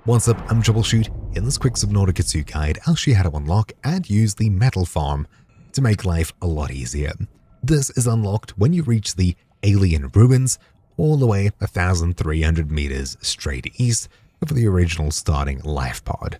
What's up, I'm Troubleshoot. In this quick Subnautica 2 guide, I'll show you how to unlock and use the metal farm to make life a lot easier. This is unlocked when you reach the alien ruins all the way 1,300 meters straight east of the original starting life pod.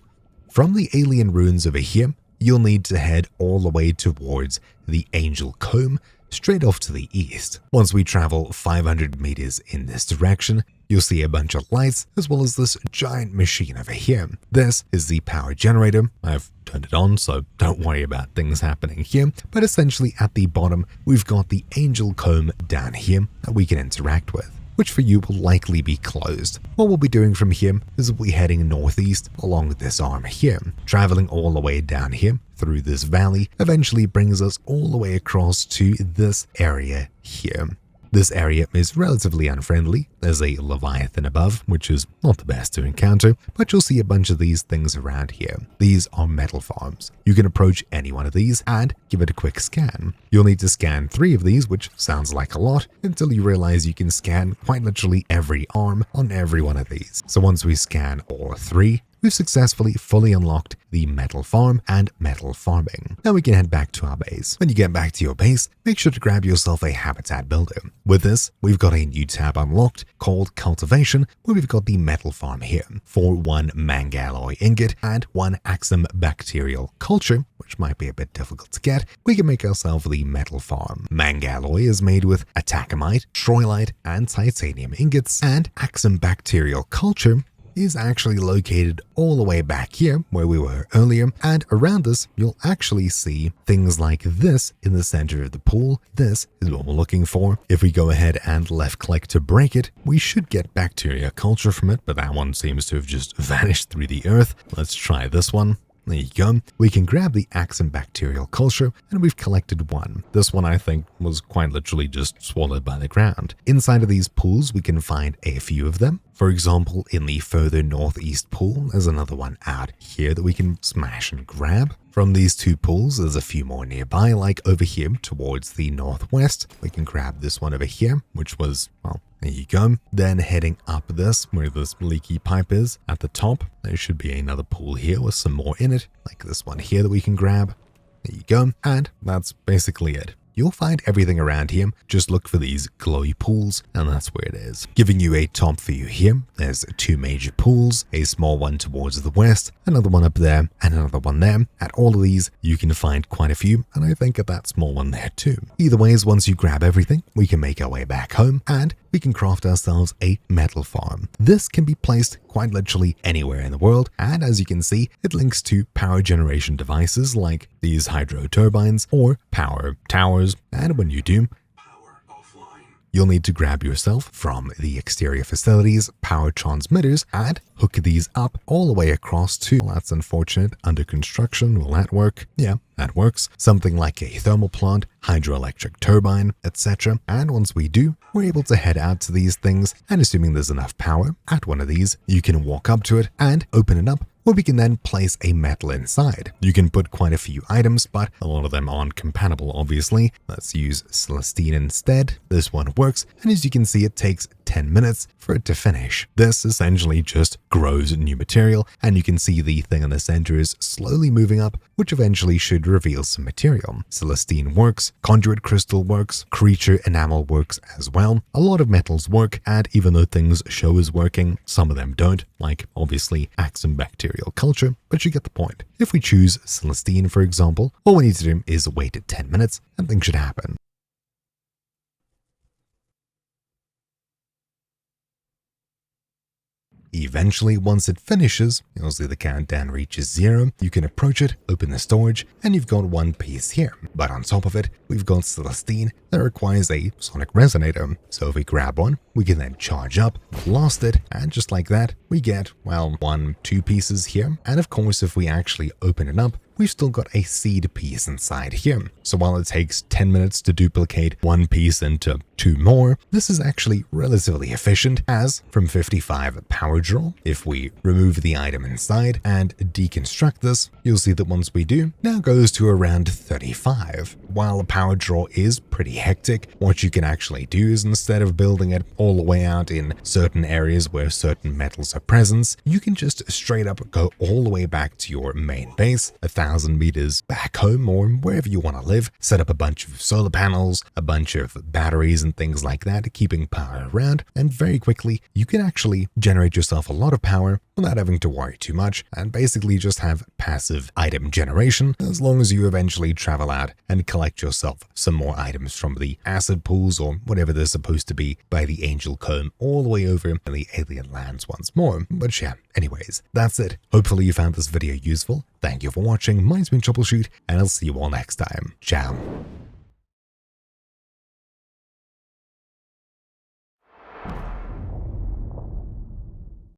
From the alien ruins over here, you'll need to head all the way towards the Angel Comb, straight off to the east. Once we travel 500 meters in this direction, you'll see a bunch of lights as well as this giant machine over here. This is the power generator. I've turned it on, so don't worry about things happening here. But essentially at the bottom, we've got the Angel Comb down here that we can interact with, which for you will likely be closed. What we'll be doing from here is we'll be heading northeast along this arm here. Traveling all the way down here through this valley eventually brings us all the way across to this area here. This area is relatively unfriendly. There's a Leviathan above, which is not the best to encounter, but you'll see a bunch of these things around here. These are metal farms. You can approach any one of these and give it a quick scan. You'll need to scan 3 of these, which sounds like a lot, until you realize you can scan quite literally every arm on every one of these. So once we scan all 3, we've successfully fully unlocked the metal farm and metal farming. Now we can head back to our base. When you get back to your base, make sure to grab yourself a habitat builder. With this, we've got a new tab unlocked called Cultivation, where we've got the metal farm here for 1 mangalloy ingot and 1 Axum bacterial culture, which might be a bit difficult to get. We can make ourselves the metal farm. Mangalloy is made with atacamite, troilite, and titanium ingots, and Axum bacterial culture is actually located all the way back here where we were earlier, and around us you'll actually see things like this in the center of the pool. This is what we're looking for. If we go ahead and left click to break it, we should get bacteria culture from it, but that one seems to have just vanished through the earth. Let's try this one. There you go. We can grab the Axum bacterial culture, and we've collected 1. This one I think was quite literally just swallowed by the ground. Inside of these pools we can find a few of them. For example, in the further northeast pool, there's another one out here that we can smash and grab. From these 2 pools, there's a few more nearby, like over here towards the northwest. We can grab this one over here, which was, well, there you go. Then heading up this, where this leaky pipe is, at the top, there should be another pool here with some more in it, like this one here that we can grab. There you go. And that's basically it. You'll find everything around here. Just look for these glowy pools, and that's where it is. Giving you a top view here, there's 2 major pools, a small one towards the west, another one up there, and another one there. At all of these, you can find quite a few, and I think at that small one there too. Either ways, once you grab everything, we can make our way back home, and we can craft ourselves a metal farm. This can be placed quite literally anywhere in the world, and as you can see, it links to power generation devices like these hydro turbines or power towers, and when you do, you'll need to grab yourself from the exterior facilities power transmitters and hook these up all the way across to, well, that's unfortunate, under construction. Will that work? Yeah, that works. Something like a thermal plant, hydroelectric turbine, etc. And once we do, we're able to head out to these things, and assuming there's enough power at one of these, you can walk up to it and open it up, where we can then place a metal inside. You can put quite a few items, but a lot of them aren't compatible, obviously. Let's use Celestine instead. This one works, and as you can see, it takes 10 minutes for it to finish. This essentially just grows new material, and you can see the thing in the center is slowly moving up, which eventually should reveal some material. Celestine works, conduit crystal works, creature enamel works as well. A lot of metals work, and even though things show as working, some of them don't, like obviously Axum bacterial culture, but you get the point. If we choose Celestine, for example, all we need to do is wait 10 minutes and things should happen. Eventually, once it finishes, you'll see the countdown reaches 0, you can approach it, open the storage, and you've got 1 piece here. But on top of it, we've got Celestine that requires a sonic resonator. So if we grab one, we can then charge up, blast it, and just like that, we get, well, 1, 2 pieces here. And of course, if we actually open it up, we've still got a seed piece inside here. So while it takes 10 minutes to duplicate one piece into 2 more, this is actually relatively efficient, as from 55 power draw, if we remove the item inside and deconstruct this, you'll see that once we do, now goes to around 35. While a power draw is pretty hectic, what you can actually do is, instead of building it all the way out in certain areas where certain metals are present, you can just straight up go all the way back to your main base, 1,000 meters back home or wherever you want to live, set up a bunch of solar panels, a bunch of batteries and things like that, keeping power around, and very quickly you can actually generate yourself a lot of power without having to worry too much, and basically just have passive item generation as long as you eventually travel out and collect yourself some more items from the acid pools or whatever they're supposed to be by the Angel Comb all the way over in the alien lands once more. But yeah, anyways, that's it. Hopefully you found this video useful. Thank you for watching. Mine's been Troubleshoot, and I'll see you all next time. Ciao.